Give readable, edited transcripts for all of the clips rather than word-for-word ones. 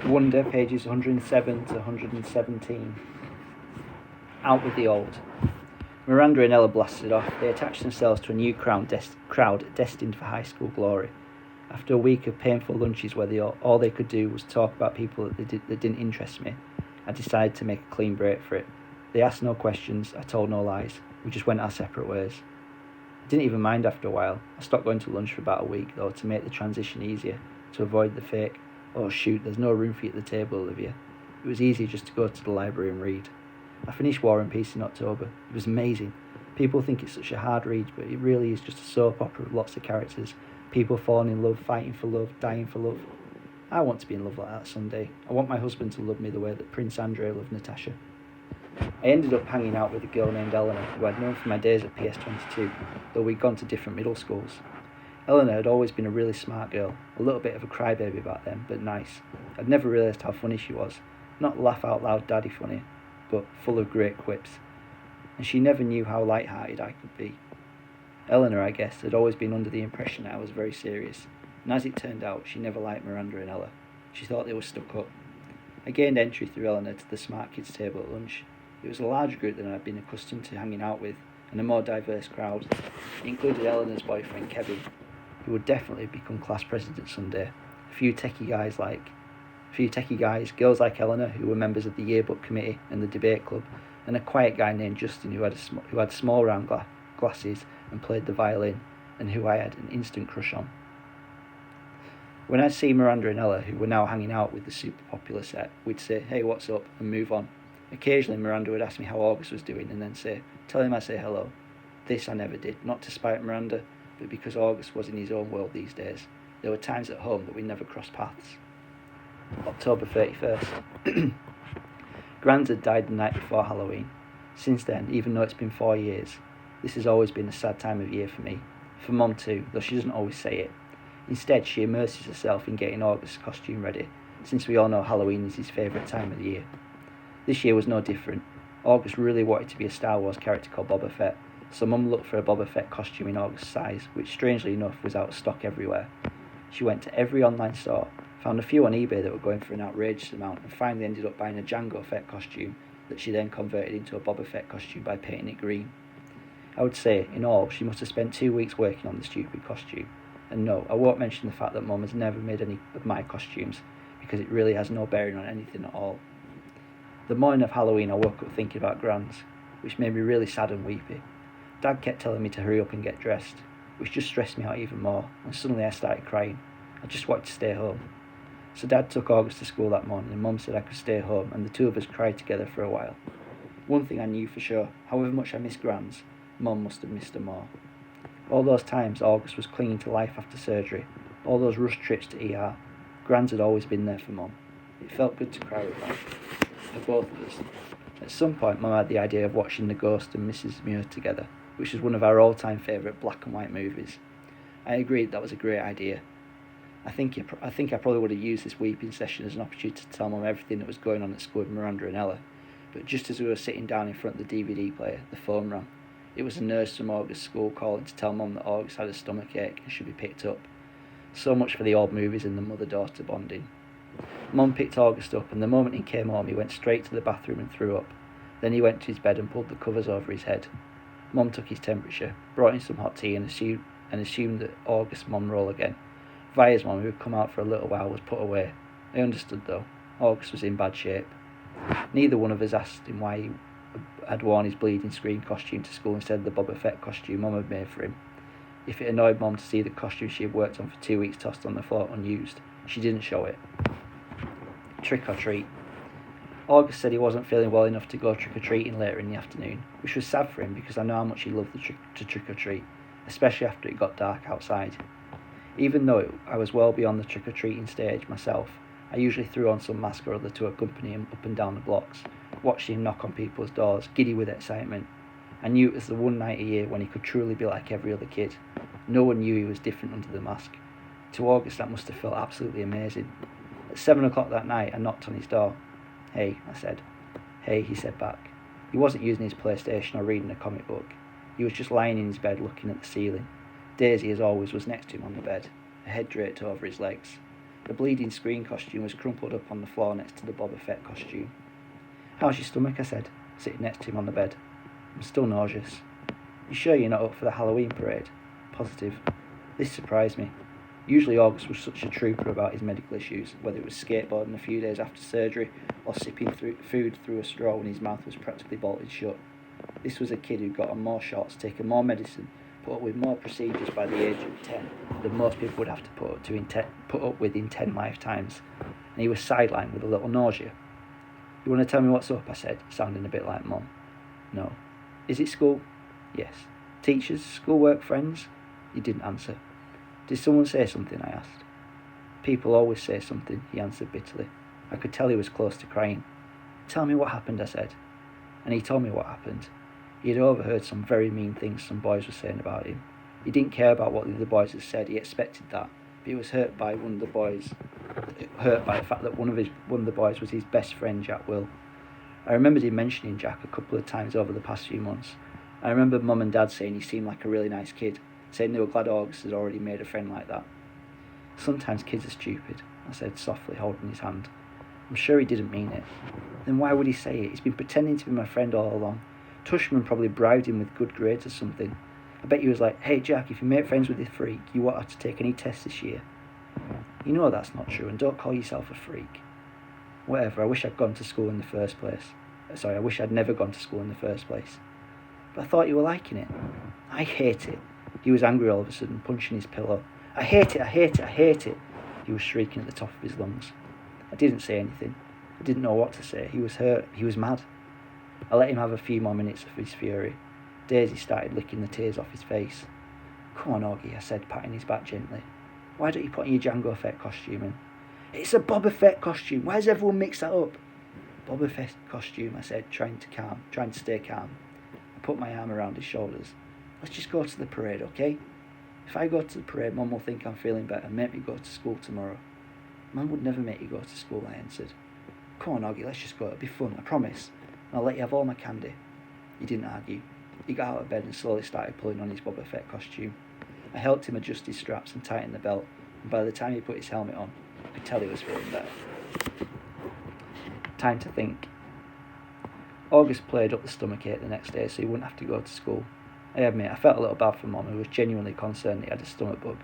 Wonder, pages 107 to 117. Out with the old. Miranda and Ella blasted off. They attached themselves to a new crowd destined for high school glory. After a week of painful lunches where all they could do was talk about people that didn't interest me, I decided to make a clean break for it. They asked no questions, I told no lies. We just went our separate ways. I didn't even mind after a while. I stopped going to lunch for about a week, though, to make the transition easier, to avoid the fake, "Oh shoot, there's no room for you at the table, Olivia." It was easier just to go to the library and read. I finished War and Peace in October. It was amazing. People think it's such a hard read, but it really is just a soap opera with lots of characters. People falling in love, fighting for love, dying for love. I want to be in love like that someday. I want my husband to love me the way that Prince Andrei loved Natasha. I ended up hanging out with a girl named Eleanor, who I'd known from my days at PS22, though we'd gone to different middle schools. Eleanor had always been a really smart girl, a little bit of a crybaby back then, but nice. I'd never realised how funny she was. Not laugh-out-loud daddy funny, but full of great quips. And she never knew how light-hearted I could be. Eleanor, I guess, had always been under the impression that I was very serious, and as it turned out, she never liked Miranda and Ella. She thought they were stuck up. I gained entry through Eleanor to the smart kids table at lunch. It was a larger group than I'd been accustomed to hanging out with, and a more diverse crowd. It included Eleanor's boyfriend, Kevin, who would definitely become class president someday. A few techie guys, girls like Eleanor, who were members of the yearbook committee and the debate club, and a quiet guy named Justin who had small round glasses and played the violin, and who I had an instant crush on. When I'd see Miranda and Ella, who were now hanging out with the super popular set, we'd say, "Hey, what's up?" and move on. Occasionally Miranda would ask me how August was doing and then say, "Tell him I say hello." This I never did, not to spite Miranda, but because August was in his own world these days. There were times at home that we never crossed paths. October 31st. Grans had died the night before Halloween. Since then, even though it's been 4 years, this has always been a sad time of year for me. For Mum too, though she doesn't always say it. Instead, she immerses herself in getting August's costume ready, since we all know Halloween is his favourite time of the year. This year was no different. August really wanted to be a Star Wars character called Boba Fett, so Mum looked for a Boba Fett costume in August's size, which strangely enough was out of stock everywhere. She went to every online store, found a few on eBay that were going for an outrageous amount, and finally ended up buying a Jango Fett costume that she then converted into a Boba Fett costume by painting it green. I would say, in all, she must have spent 2 weeks working on the stupid costume. And no, I won't mention the fact that Mum has never made any of my costumes, because it really has no bearing on anything at all. The morning of Halloween I woke up thinking about Grans, which made me really sad and weepy. Dad kept telling me to hurry up and get dressed, which just stressed me out even more, and suddenly I started crying. I just wanted to stay home. So Dad took August to school that morning, and Mum said I could stay home, and the two of us cried together for a while. One thing I knew for sure, however much I missed Grans, Mum must have missed her more. All those times August was clinging to life after surgery, all those rushed trips to ER, Grans had always been there for Mum. It felt good to cry with Mum, for both of us. At some point Mum had the idea of watching The Ghost and Mrs. Muir together, which was one of our all-time favourite black and white movies. I agreed that was a great idea. I think I probably would have used this weeping session as an opportunity to tell Mum everything that was going on at school with Miranda and Ella, but just as we were sitting down in front of the DVD player, the phone rang. It was a nurse from August's school calling to tell Mum that August had a stomach ache and should be picked up. So much for the old movies and the mother-daughter bonding. Mum picked August up, and the moment he came home he went straight to the bathroom and threw up. Then he went to his bed and pulled the covers over his head. Mum took his temperature, brought in some hot tea and assumed that August's mum roll again. Via's mum, who had come out for a little while, was put away. I understood though. August was in bad shape. Neither one of us asked him why he had worn his bleeding screen costume to school instead of the Boba Fett costume Mum had made for him. If it annoyed Mum to see the costume she had worked on for 2 weeks tossed on the floor unused, she didn't show it. Trick or treat. August said he wasn't feeling well enough to go trick-or-treating later in the afternoon, which was sad for him because I know how much he loved to trick-or-treat, especially after it got dark outside. Even though I was well beyond the trick-or-treating stage myself, I usually threw on some mask or other to accompany him up and down the blocks, watched him knock on people's doors, giddy with excitement. I knew it was the one night a year when he could truly be like every other kid. No one knew he was different under the mask. To August that must have felt absolutely amazing. At 7 o'clock that night I knocked on his door. "Hey," I said. "Hey," he said back. He wasn't using his PlayStation or reading a comic book. He was just lying in his bed looking at the ceiling. Daisy, as always, was next to him on the bed, her head draped over his legs. The bleeding screen costume was crumpled up on the floor next to the Boba Fett costume. "How's your stomach?" I said, sitting next to him on the bed. "I'm still nauseous." "You sure you're not up for the Halloween parade?" "Positive." This surprised me. Usually August was such a trooper about his medical issues, whether it was skateboarding a few days after surgery or sipping food through a straw when his mouth was practically bolted shut. This was a kid who got on more shots, taken more medicine, put up with more procedures by the age of 10 than most people would have to put up with in 10 lifetimes, and he was sidelined with a little nausea. "You want to tell me what's up?" I said, sounding a bit like Mum. "No." "Is it school?" "Yes." "Teachers, schoolwork, friends?" He didn't answer. "Did someone say something?" I asked. "People always say something," he answered bitterly. I could tell he was close to crying. "Tell me what happened," I said. And he told me what happened. He had overheard some very mean things some boys were saying about him. He didn't care about what the other boys had said, he expected that, but he was hurt by the fact that one of the boys was his best friend, Jack Will. I remembered him mentioning Jack a couple of times over the past few months. I remembered Mum and Dad saying he seemed like a really nice kid, saying they were glad August had already made a friend like that. "Sometimes kids are stupid," I said softly, holding his hand. "I'm sure he didn't mean it." "Then why would he say it? He's been pretending to be my friend all along. Tushman probably bribed him with good grades or something. I bet he was like, 'Hey Jack, if you make friends with this freak, you won't have to take any tests this year.' You know that's not true, and don't call yourself a freak." "Whatever, I wish I'd gone to school in the first place. I wish I'd never gone to school in the first place." "But I thought you were liking it." "I hate it." He was angry all of a sudden, punching his pillow. "I hate it, I hate it, I hate it." He was shrieking at the top of his lungs. I didn't say anything. I didn't know what to say. He was hurt. He was mad. I let him have a few more minutes of his fury. Daisy started licking the tears off his face. "Come on, Augie," I said, patting his back gently. "Why don't you put on your Jango Fett costume in?" "It's a Boba Fett costume. Why does everyone mix that up?" "Boba Fett costume," I said, trying to stay calm. I put my arm around his shoulders. "Let's just go to the parade, okay? If I go to the parade, Mum will think I'm feeling better and make me go to school tomorrow." "Mum would never make you go to school," I answered. "Come on, Augie, let's just go. It'll be fun, I promise. And I'll let you have all my candy." He didn't argue. He got out of bed and slowly started pulling on his Boba Fett costume. I helped him adjust his straps and tighten the belt, and by the time he put his helmet on, I could tell he was feeling better. Time to think. August played up the stomachache the next day so he wouldn't have to go to school. I admit, I felt a little bad for Mum, who was genuinely concerned he had a stomach bug,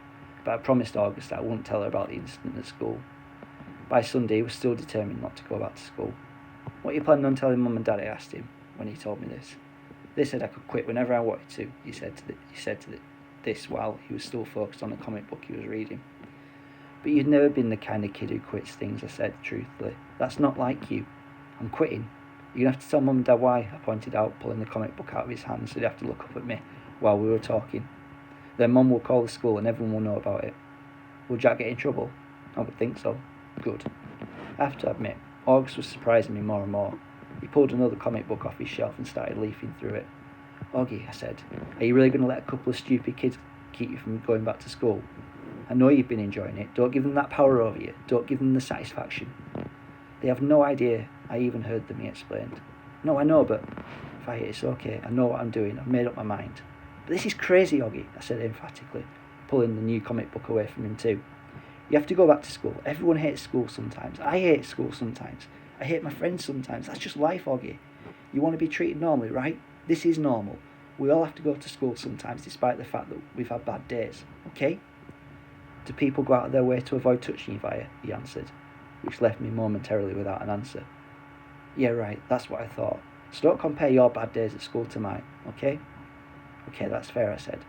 but I promised August that I wouldn't tell her about the incident at school. By Sunday, he was still determined not to go back to school. "What are you planning on telling Mum and Dad?" I asked him when he told me this. They said I could quit whenever I wanted to, he said this while he was still focused on the comic book he was reading. "But you've never been the kind of kid who quits things," I said truthfully. "That's not like you." "I'm quitting." "You're going to have to tell Mum and Dad why," I pointed out, pulling the comic book out of his hand so he'd have to look up at me while we were talking. "Then Mum will call the school and everyone will know about it." "Will Jack get in trouble?" "I would think so." "Good." I have to admit, August was surprising me more and more. He pulled another comic book off his shelf and started leafing through it. "Augie," I said, "are you really going to let a couple of stupid kids keep you from going back to school? I know you've been enjoying it. Don't give them that power over you. Don't give them the satisfaction." "They have no idea I even heard them," he explained. "No, I know, but..." It's okay. I know what I'm doing. I've made up my mind." "But this is crazy, Augie," I said emphatically, pulling the new comic book away from him too. "You have to go back to school. Everyone hates school sometimes. I hate school sometimes. I hate my friends sometimes. That's just life, Augie. You want to be treated normally, right? This is normal. We all have to go to school sometimes, despite the fact that we've had bad days, okay?" "Do people go out of their way to avoid touching you, Via?" he answered, which left me momentarily without an answer. "Yeah, right, that's what I thought. So don't compare your bad days at school to mine, okay?" "Okay, that's fair," I said.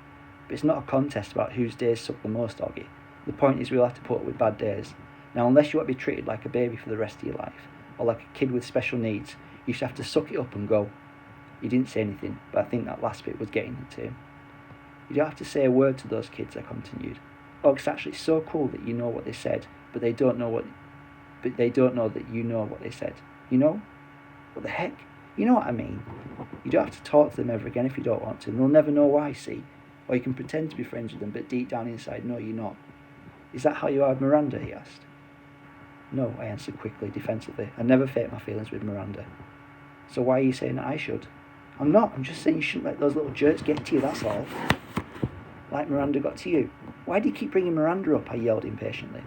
"But it's not a contest about whose days suck the most, Augie. The point is we'll have to put up with bad days. Now, unless you want to be treated like a baby for the rest of your life, or like a kid with special needs, you just have to suck it up and go." He didn't say anything, but I think that last bit was getting to him. "You don't have to say a word to those kids," I continued. "It's actually so cool that you know what they said, but they don't know that you know what they said. You know? What the heck? You know what I mean? You don't have to talk to them ever again if you don't want to, and they'll never know why, see? Or you can pretend to be friends with them, but deep down inside, no, you're not. Is that how you are with Miranda?" he asked. "No," I answered quickly, defensively. "I never fake my feelings with Miranda." "So why are you saying that I should?" "I'm not. I'm just saying you shouldn't let those little jerks get to you, that's all." "Like Miranda got to you?" "Why do you keep bringing Miranda up?" I yelled impatiently.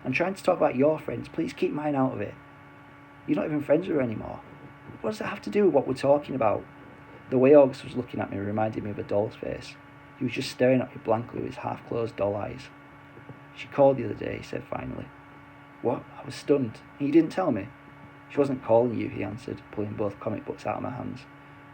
I'm trying to talk about your friends. Please keep mine out of it. You're not even friends with her anymore. What does that have to do with what we're talking about? The way August was looking at me reminded me of a doll's face. He was just staring at me blankly with his half-closed doll eyes. She called the other day, he said finally. What? I was stunned. And you didn't tell me? She wasn't calling you, he answered, pulling both comic books out of my hands.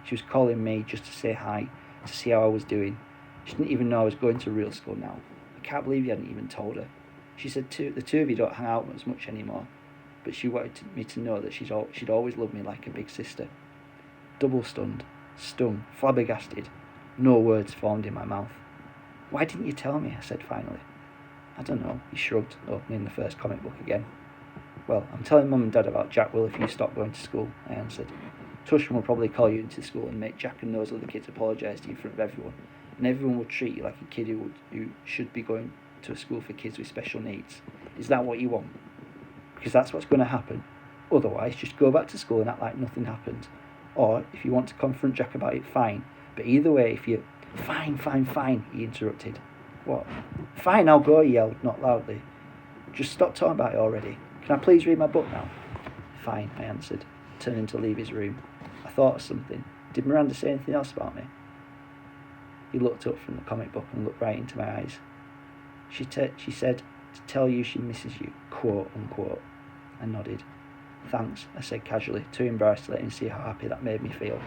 She was calling me just to say hi, to see how I was doing. She didn't even know I was going to real school now. I can't believe you hadn't even told her. She said the two of you don't hang out as much anymore, but she wanted me to know that she'd always loved me like a big sister. Double stunned, stung, flabbergasted. No words formed in my mouth. Why didn't you tell me? I said finally. I don't know, he shrugged, opening the first comic book again. Well, I'm telling Mum and Dad about Jack Will if you stop going to school, I answered. Tushman will probably call you into school and make Jack and those other kids apologise to you in front of everyone, and everyone will treat you like a kid who should be going to a school for kids with special needs. Is that what you want? Because that's what's going to happen. Otherwise, just go back to school and act like nothing happened. Or, if you want to confront Jack about it, fine. But either way, if you... Fine, he interrupted. What? Fine, I'll go, he yelled, not loudly. Just stop talking about it already. Can I please read my book now? Fine, I answered, turning to leave his room. I thought of something. Did Miranda say anything else about me? He looked up from the comic book and looked right into my eyes. She said to tell you she misses you, quote unquote. I nodded. Thanks, I said casually, too embarrassed to let him see how happy that made me feel.